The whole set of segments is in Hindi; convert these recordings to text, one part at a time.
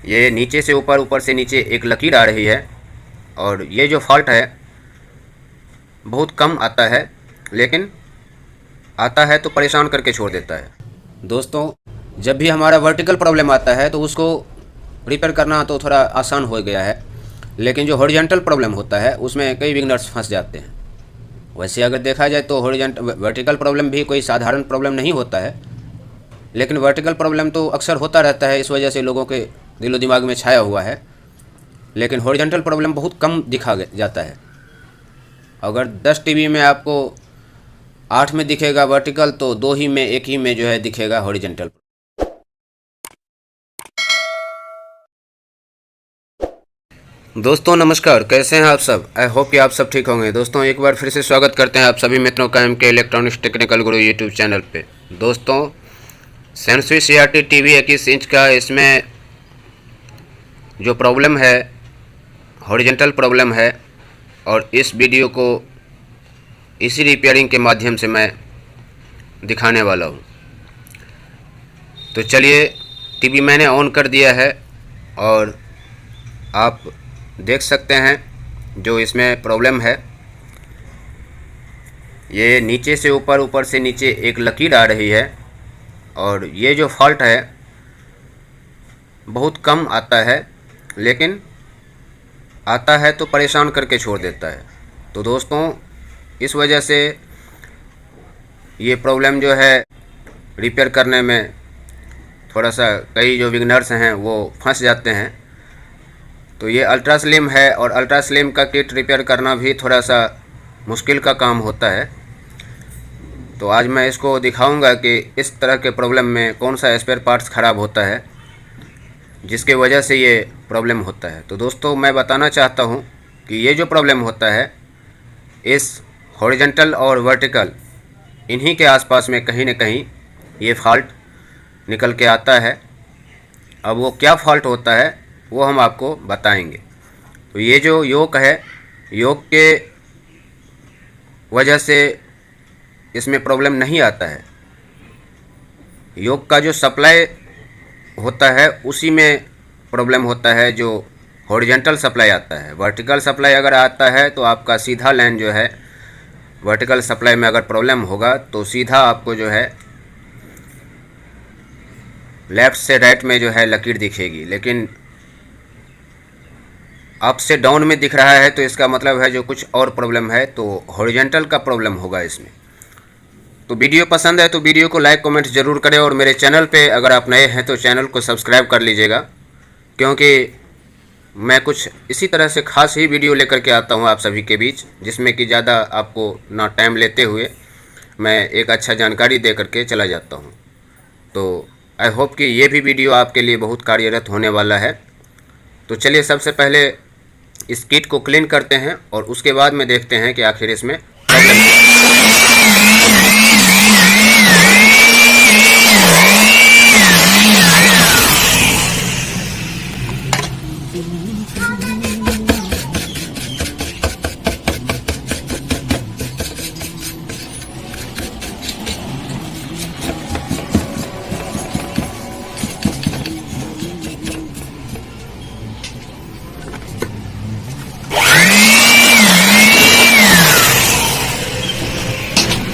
ये नीचे से ऊपर, ऊपर से नीचे एक लकीर आ रही है। और ये जो फॉल्ट है बहुत कम आता है, लेकिन आता है तो परेशान करके छोड़ देता है। दोस्तों, जब भी हमारा वर्टिकल प्रॉब्लम आता है तो उसको रिपेयर करना तो थोड़ा आसान हो गया है, लेकिन जो हॉरिजॉन्टल प्रॉब्लम होता है उसमें कई बिगनर्स फंस जाते हैं। वैसे अगर देखा जाए तो वर्टिकल प्रॉब्लम भी कोई साधारण प्रॉब्लम नहीं होता है, लेकिन वर्टिकल प्रॉब्लम तो अक्सर होता रहता है, इस वजह से लोगों के दिलो दिमाग में छाया हुआ है। लेकिन हॉरिजॉन्टल प्रॉब्लम बहुत कम दिखा जाता है। अगर 10 टीवी में आपको 8 में दिखेगा वर्टिकल, तो 2 ही में, 1 ही में जो है दिखेगा हॉरिजॉन्टल। दोस्तों नमस्कार, कैसे हैं आप सब? आई होप कि आप सब ठीक होंगे। दोस्तों एक बार फिर से स्वागत करते हैं आप सभी मित्रों का एम के इलेक्ट्रॉनिक्स टेक्निकल गुरु यूट्यूब चैनल पे। दोस्तों, सेंसुई CRT टीवी 21 इंच का, इसमें जो प्रॉब्लम है हॉरिजॉन्टल प्रॉब्लम है, और इस वीडियो को इसी रिपेयरिंग के माध्यम से मैं दिखाने वाला हूँ। तो चलिए, टीवी मैंने ऑन कर दिया है और आप देख सकते हैं जो इसमें प्रॉब्लम है। ये नीचे से ऊपर, ऊपर से नीचे एक लकीर आ रही है। और ये जो फॉल्ट है बहुत कम आता है, लेकिन आता है तो परेशान करके छोड़ देता है। तो दोस्तों, इस वजह से ये प्रॉब्लम जो है रिपेयर करने में थोड़ा सा कई जो बिगनर्स हैं वो फंस जाते हैं। तो ये अल्ट्रा स्लिम है, और अल्ट्रा स्लिम का किट रिपेयर करना भी थोड़ा सा मुश्किल का काम होता है। तो आज मैं इसको दिखाऊंगा कि इस तरह के प्रॉब्लम में कौन सा स्पेयर पार्ट्स ख़राब होता है जिसके वजह से ये प्रॉब्लम होता है। तो दोस्तों, मैं बताना चाहता हूँ कि ये जो प्रॉब्लम होता है इस हॉरिजॉन्टल और वर्टिकल, इन्हीं के आसपास में कहीं न कहीं ये फॉल्ट निकल के आता है। अब वो क्या फॉल्ट होता है वो हम आपको बताएंगे। तो ये जो योक है, योक के वजह से इसमें प्रॉब्लम नहीं आता है। योक का जो सप्लाई होता है उसी में प्रॉब्लम होता है, जो हॉरिजॉन्टल सप्लाई आता है। वर्टिकल सप्लाई अगर आता है तो आपका सीधा लाइन जो है, वर्टिकल सप्लाई में अगर प्रॉब्लम होगा तो सीधा आपको जो है लेफ़्ट से राइट में जो है लकीर दिखेगी, लेकिन अप से डाउन में दिख रहा है तो इसका मतलब है जो कुछ और प्रॉब्लम है, तो हॉरिजॉन्टल का प्रॉब्लम होगा इसमें। तो वीडियो पसंद है तो वीडियो को लाइक कमेंट ज़रूर करें, और मेरे चैनल पे अगर आप नए हैं तो चैनल को सब्सक्राइब कर लीजिएगा, क्योंकि मैं कुछ इसी तरह से ख़ास ही वीडियो लेकर के आता हूँ आप सभी के बीच, जिसमें कि ज़्यादा आपको ना टाइम लेते हुए मैं एक अच्छा जानकारी दे करके चला जाता हूँ। तो आई होप कि ये भी वीडियो आपके लिए बहुत कार्यरत होने वाला है। तो चलिए, सबसे पहले इस किट को क्लीन करते हैं और उसके बाद में देखते हैं कि आखिर इसमें प्रॉब्लम क्या है।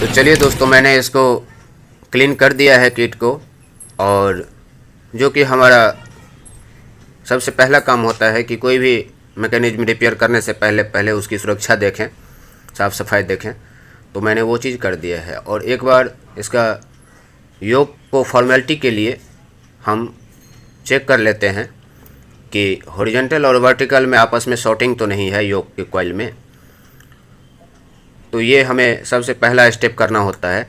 तो चलिए दोस्तों, मैंने इसको क्लीन कर दिया है किट को, और जो कि हमारा सबसे पहला काम होता है कि कोई भी मैकेनिज्म रिपेयर करने से पहले उसकी सुरक्षा देखें, साफ़ सफाई देखें। तो मैंने वो चीज़ कर दिया है। और एक बार इसका योक को फॉर्मेलिटी के लिए हम चेक कर लेते हैं कि हॉरिजॉन्टल और वर्टिकल में आपस में शॉर्टिंग तो नहीं है योक के कॉइल में। तो ये हमें सबसे पहला स्टेप करना होता है।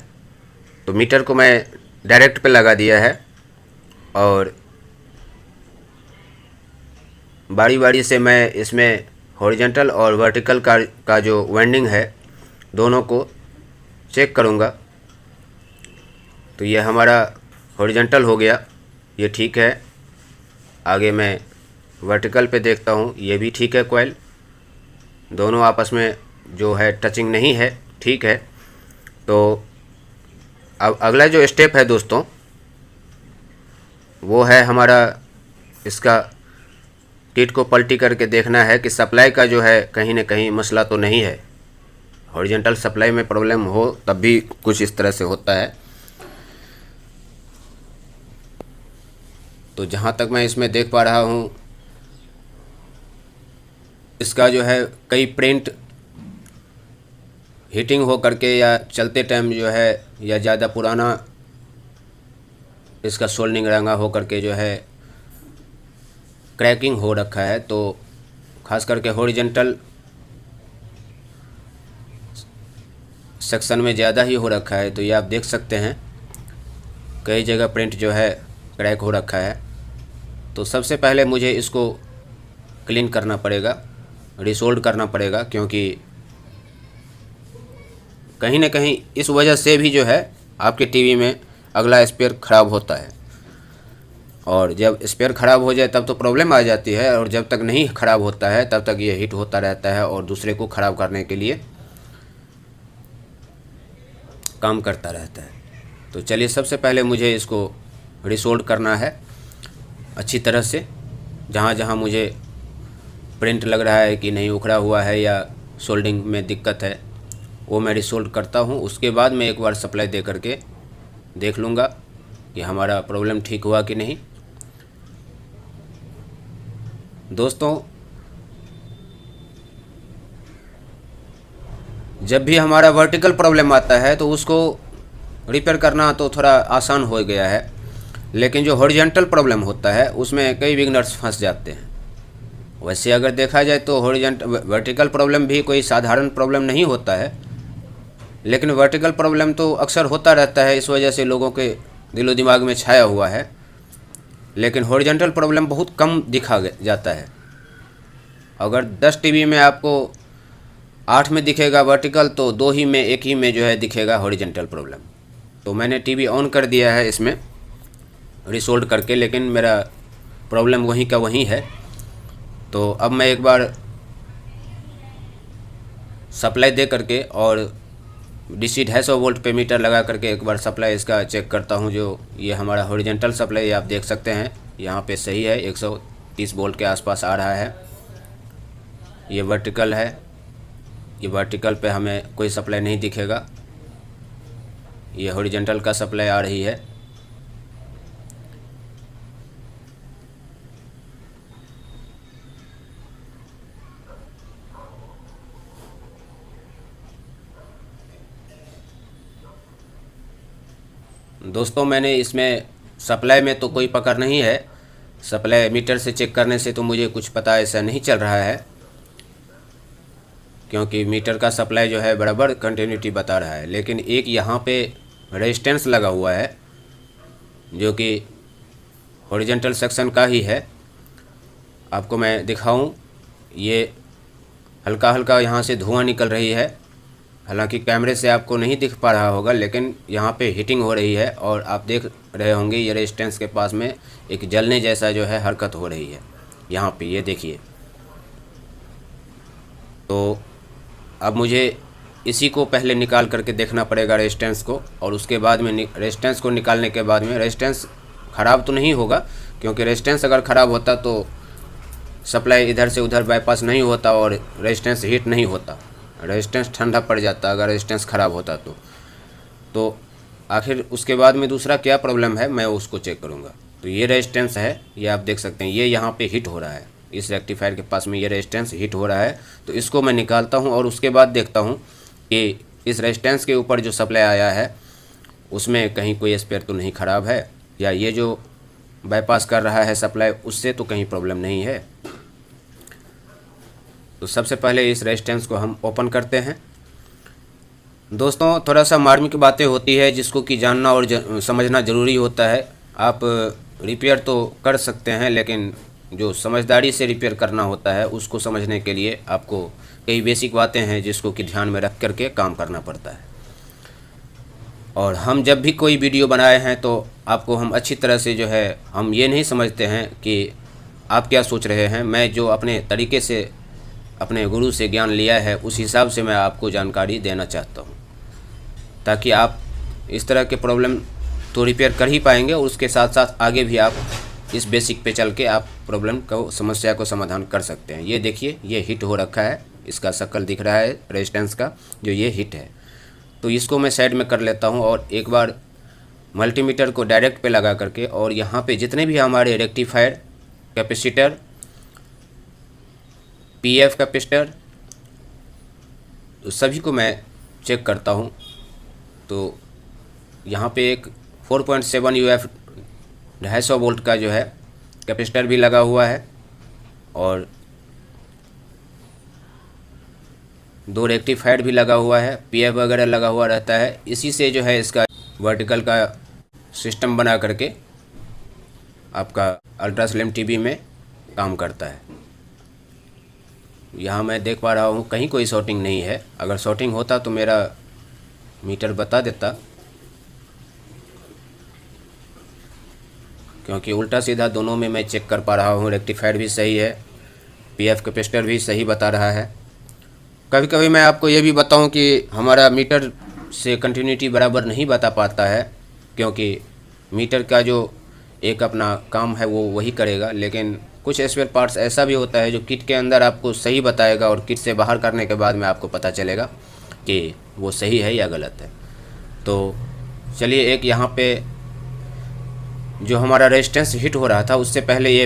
तो मीटर को मैं डायरेक्ट पे लगा दिया है, और बारी बारी से मैं इसमें हॉरिजॉन्टल और वर्टिकल का जो वाइंडिंग है दोनों को चेक करूँगा। तो ये हमारा हॉरिजॉन्टल हो गया, ये ठीक है। आगे मैं वर्टिकल पे देखता हूँ, ये भी ठीक है, कॉइल दोनों आपस में जो है टचिंग नहीं है, ठीक है। तो अब अगला जो स्टेप है दोस्तों वो है हमारा इसका टीट को पलटी करके देखना है कि सप्लाई का जो है कहीं ना कहीं मसला तो नहीं है। हॉरिजॉन्टल सप्लाई में प्रॉब्लम हो तब भी कुछ इस तरह से होता है। तो जहाँ तक मैं इसमें देख पा रहा हूँ, इसका जो है कई प्रिंट हीटिंग हो करके या चलते टाइम जो है या ज़्यादा पुराना इसका सोल्डरिंग रंगा हो करके जो है क्रैकिंग हो रखा है। तो खास करके हॉरिजॉन्टल सेक्शन में ज़्यादा ही हो रखा है। तो ये आप देख सकते हैं कई जगह प्रिंट जो है क्रैक हो रखा है। तो सबसे पहले मुझे इसको क्लीन करना पड़ेगा, रिसोल्ड करना पड़ेगा, क्योंकि कहीं ना कहीं इस वजह से भी जो है आपके टीवी में अगला स्पेयर ख़राब होता है। और जब स्पेयर ख़राब हो जाए तब तो प्रॉब्लम आ जाती है, और जब तक नहीं ख़राब होता है तब तक ये हीट होता रहता है और दूसरे को ख़राब करने के लिए काम करता रहता है। तो चलिए, सबसे पहले मुझे इसको रिसोल्ड करना है अच्छी तरह से। जहाँ जहाँ मुझे प्रिंट लग रहा है कि नहीं उखड़ा हुआ है या सोल्डिंग में दिक्कत है, वो मैं रिसोल्ड करता हूँ। उसके बाद मैं एक बार सप्लाई दे करके देख लूँगा कि हमारा प्रॉब्लम ठीक हुआ कि नहीं। दोस्तों, जब भी हमारा वर्टिकल प्रॉब्लम आता है तो उसको रिपेयर करना तो थोड़ा आसान हो गया है, लेकिन जो हॉरिजॉन्टल प्रॉब्लम होता है उसमें कई बिगनर्स फंस जाते हैं। वैसे अगर देखा जाए तो वर्टिकल प्रॉब्लम भी कोई साधारण प्रॉब्लम नहीं होता है, लेकिन वर्टिकल प्रॉब्लम तो अक्सर होता रहता है, इस वजह से लोगों के दिलो दिमाग में छाया हुआ है। लेकिन हॉरिजॉन्टल प्रॉब्लम बहुत कम दिखा जाता है। अगर 10 टीवी में आपको 8 में दिखेगा वर्टिकल, तो 2 ही में 1 ही में जो है दिखेगा हॉरिजॉन्टल प्रॉब्लम। तो मैंने टीवी ऑन कर दिया है इसमें रिसोल्ड करके, लेकिन मेरा प्रॉब्लम वहीं का वहीं है। तो अब मैं एक बार सप्लाई दे करके और DC 250 वोल्ट पे मीटर लगा करके एक बार सप्लाई इसका चेक करता हूं। जो ये हमारा हॉरिजॉन्टल सप्लाई आप देख सकते हैं यहाँ पे सही है, 130 वोल्ट के आसपास आ रहा है। ये वर्टिकल है, ये वर्टिकल पे हमें कोई सप्लाई नहीं दिखेगा। ये हॉरिजॉन्टल का सप्लाई आ रही है। दोस्तों, मैंने इसमें सप्लाई में तो कोई पकड़ नहीं है। सप्लाई मीटर से चेक करने से तो मुझे कुछ पता ऐसा नहीं चल रहा है, क्योंकि मीटर का सप्लाई जो है बराबर कंटिन्यूटी बता रहा है। लेकिन एक यहाँ पे रेजिस्टेंस लगा हुआ है जो कि हॉरिजॉन्टल सेक्शन का ही है। आपको मैं दिखाऊं, ये हल्का हल्का यहाँ से धुआं निकल रही है। हालांकि कैमरे से आपको नहीं दिख पा रहा होगा, लेकिन यहाँ पे हीटिंग हो रही है और आप देख रहे होंगे ये रेजिस्टेंस के पास में एक जलने जैसा जो है हरकत हो रही है यहाँ पे, ये देखिए। तो अब मुझे इसी को पहले निकाल करके देखना पड़ेगा रेजिस्टेंस को, और उसके बाद में रेजिस्टेंस को निकालने के बाद में रेजिस्टेंस ख़राब तो नहीं होगा, क्योंकि रेजिस्टेंस अगर ख़राब होता तो सप्लाई इधर से उधर बाईपास नहीं होता और रेजिस्टेंस हीट नहीं होता, रेजिस्टेंस ठंडा पड़ जाता अगर रेजिस्टेंस ख़राब होता तो आखिर उसके बाद में दूसरा क्या प्रॉब्लम है मैं उसको चेक करूँगा। तो ये रेजिस्टेंस है, ये आप देख सकते हैं, ये यहाँ पे हीट हो रहा है। इस रेक्टिफायर के पास में ये रेजिस्टेंस हीट हो रहा है। तो इसको मैं निकालता हूँ और उसके बाद देखता हूँ कि इस रेजिस्टेंस के ऊपर जो सप्लाई आया है उसमें कहीं कोई स्पेयर तो नहीं ख़राब है, या ये जो बाईपास कर रहा है सप्लाई उससे तो कहीं प्रॉब्लम नहीं है। तो सबसे पहले इस रेजिस्टेंस को हम ओपन करते हैं। दोस्तों, थोड़ा सा मार्मिक बातें होती है जिसको कि जानना और समझना ज़रूरी होता है। आप रिपेयर तो कर सकते हैं, लेकिन जो समझदारी से रिपेयर करना होता है उसको समझने के लिए आपको कई बेसिक बातें हैं जिसको कि ध्यान में रख करके काम करना पड़ता है। और हम जब भी कोई वीडियो बनाए हैं तो आपको हम अच्छी तरह से जो है, हम ये नहीं समझते हैं कि आप क्या सोच रहे हैं। मैं जो अपने तरीके से अपने गुरु से ज्ञान लिया है उस हिसाब से मैं आपको जानकारी देना चाहता हूँ, ताकि आप इस तरह के प्रॉब्लम तो रिपेयर कर ही पाएंगे और उसके साथ साथ आगे भी आप इस बेसिक पे चल के आप प्रॉब्लम को, समस्या को समाधान कर सकते हैं। ये देखिए, ये हिट हो रखा है, इसका शक्ल दिख रहा है रेजिस्टेंस का, जो ये हिट है। तो इसको मैं साइड में कर लेता हूँ और एक बार मल्टीमीटर को डायरेक्ट पे लगा करके और यहाँ पे जितने भी हमारे रेक्टिफायर, कैपेसिटर, पीएफ कैपेसिटर, तो सभी को मैं चेक करता हूँ। तो यहाँ पे एक 4.7 UF 250 वोल्ट का जो है कैपेसिटर भी लगा हुआ है और 2 रेक्टिफायर भी लगा हुआ है, पीएफ वगैरह लगा हुआ रहता है। इसी से जो है इसका वर्टिकल का सिस्टम बना करके आपका अल्ट्रा स्लिम टीवी में काम करता है। यहाँ मैं देख पा रहा हूँ कहीं कोई शॉर्टिंग नहीं है। अगर शॉर्टिंग होता तो मेरा मीटर बता देता, क्योंकि उल्टा सीधा दोनों में मैं चेक कर पा रहा हूँ। रेक्टिफायर भी सही है, पीएफ कैपेसिटर भी सही बता रहा है। कभी कभी मैं आपको ये भी बताऊँ कि हमारा मीटर से कंटिन्यूटी बराबर नहीं बता पाता है, क्योंकि मीटर का जो एक अपना काम है वो वही करेगा, लेकिन कुछ स्पेयर पार्ट्स ऐसा भी होता है जो किट के अंदर आपको सही बताएगा और किट से बाहर करने के बाद में आपको पता चलेगा कि वो सही है या गलत है। तो चलिए, एक यहाँ पे जो हमारा रेजिस्टेंस हिट हो रहा था उससे पहले ये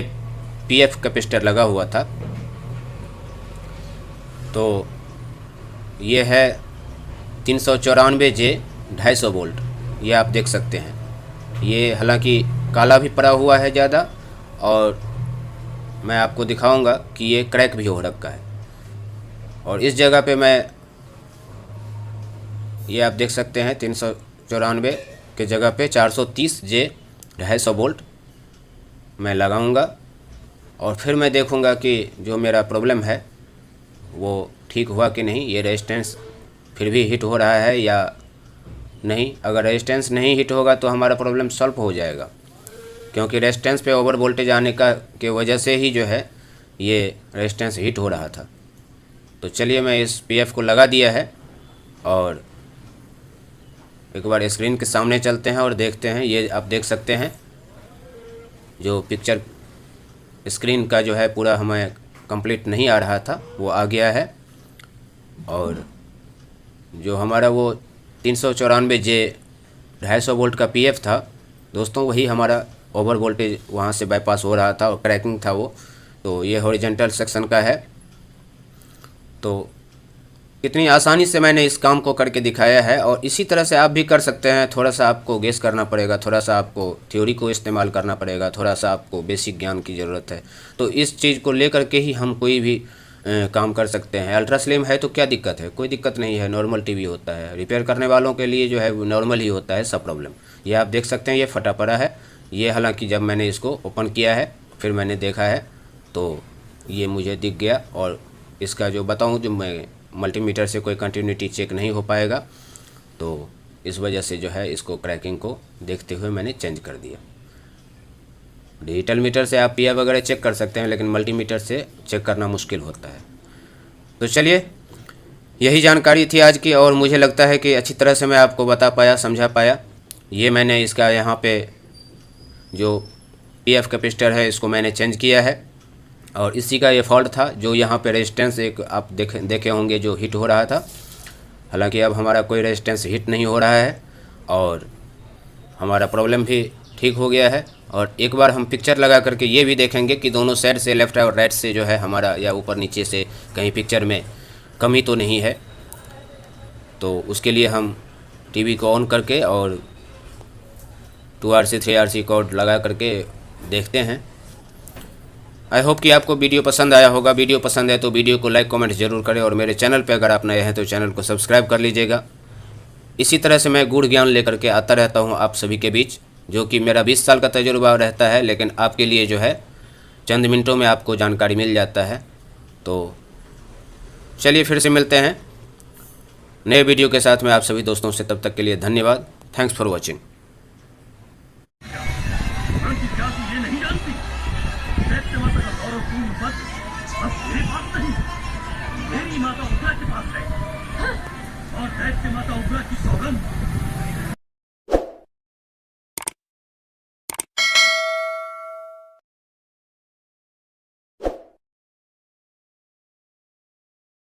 पीएफ कैपेसिटर लगा हुआ था। तो ये है 394J 250 वोल्ट, ये आप देख सकते हैं। ये हालांकि काला भी पड़ा हुआ है ज़्यादा, और मैं आपको दिखाऊंगा कि ये क्रैक भी हो रखा है। और इस जगह पे मैं, ये आप देख सकते हैं 394 के जगह पे 430J 250 वोल्ट मैं लगाऊंगा और फिर मैं देखूंगा कि जो मेरा प्रॉब्लम है वो ठीक हुआ कि नहीं, ये रेजिस्टेंस फिर भी हिट हो रहा है या नहीं। अगर रेजिस्टेंस नहीं हिट होगा तो हमारा प्रॉब्लम सॉल्व हो जाएगा, क्योंकि रेजिस्टेंस पे ओवर वोल्टेज आने का के वजह से ही जो है ये रेजिस्टेंस हिट हो रहा था। तो चलिए, मैं इस पीएफ को लगा दिया है और एक बार स्क्रीन के सामने चलते हैं और देखते हैं। ये आप देख सकते हैं जो पिक्चर स्क्रीन का जो है पूरा हमें कंप्लीट नहीं आ रहा था वो आ गया है, और जो हमारा वो 394J 250 वोल्ट का पीएफ था दोस्तों, वही हमारा ओवर वोल्टेज वहाँ से बाईपास हो रहा था और क्रैकिंग था वो। तो ये हॉरिजॉन्टल सेक्शन का है। तो कितनी आसानी से मैंने इस काम को करके दिखाया है, और इसी तरह से आप भी कर सकते हैं। थोड़ा सा आपको गेस करना पड़ेगा, थोड़ा सा आपको थ्योरी को इस्तेमाल करना पड़ेगा, थोड़ा सा आपको बेसिक ज्ञान की ज़रूरत है। तो इस चीज़ को लेकर के ही हम कोई भी काम कर सकते हैं। अल्ट्रा स्लिम है तो क्या दिक्कत है? कोई दिक्कत नहीं है, नॉर्मल टीवी होता है। रिपेयर करने वालों के लिए जो है वो नॉर्मल ही होता है सब प्रॉब्लम। ये आप देख सकते हैं, ये फटा पड़ा है। ये हालांकि जब मैंने इसको ओपन किया है फिर मैंने देखा है तो ये मुझे दिख गया, और इसका जो बताऊँ, जो मैं मल्टीमीटर से कोई कंटिन्यूटी चेक नहीं हो पाएगा, तो इस वजह से जो है इसको क्रैकिंग को देखते हुए मैंने चेंज कर दिया। डिजिटल मीटर से आप पीएफ वगैरह चेक कर सकते हैं, लेकिन मल्टीमीटर से चेक करना मुश्किल होता है। तो चलिए, यही जानकारी थी आज की, और मुझे लगता है कि अच्छी तरह से मैं आपको बता पाया, समझा पाया। ये मैंने इसका यहाँ पे जो पीएफ कैपेसिटर है इसको मैंने चेंज किया है, और इसी का ये फॉल्ट था। जो यहाँ पे रेजिस्टेंस एक आप देखे होंगे जो हिट हो रहा था, हालांकि अब हमारा कोई रेजिस्टेंस हिट नहीं हो रहा है और हमारा प्रॉब्लम भी ठीक हो गया है। और एक बार हम पिक्चर लगा करके ये भी देखेंगे कि दोनों साइड से, लेफ़्ट और राइट से जो है हमारा, या ऊपर नीचे से कहीं पिक्चर में कमी तो नहीं है। तो उसके लिए हम टीवी को ऑन करके और 2RC 3RC कोड लगा करके देखते हैं। आई होप कि आपको वीडियो पसंद आया होगा। वीडियो पसंद है तो वीडियो को लाइक कमेंट ज़रूर करें, और मेरे चैनल पे अगर आप नए हैं तो चैनल को सब्सक्राइब कर लीजिएगा। इसी तरह से मैं गूढ़ ज्ञान लेकर के आता रहता हूँ आप सभी के बीच, जो कि मेरा 20 साल का तजुर्बा रहता है, लेकिन आपके लिए जो है चंद मिनटों में आपको जानकारी मिल जाता है। तो चलिए, फिर से मिलते हैं नए वीडियो के साथ में आप सभी दोस्तों से। तब तक के लिए धन्यवाद। Thanks for watching. मेरी माता उग्रा के पास है, और दैत्य माता उग्रा की सौगंध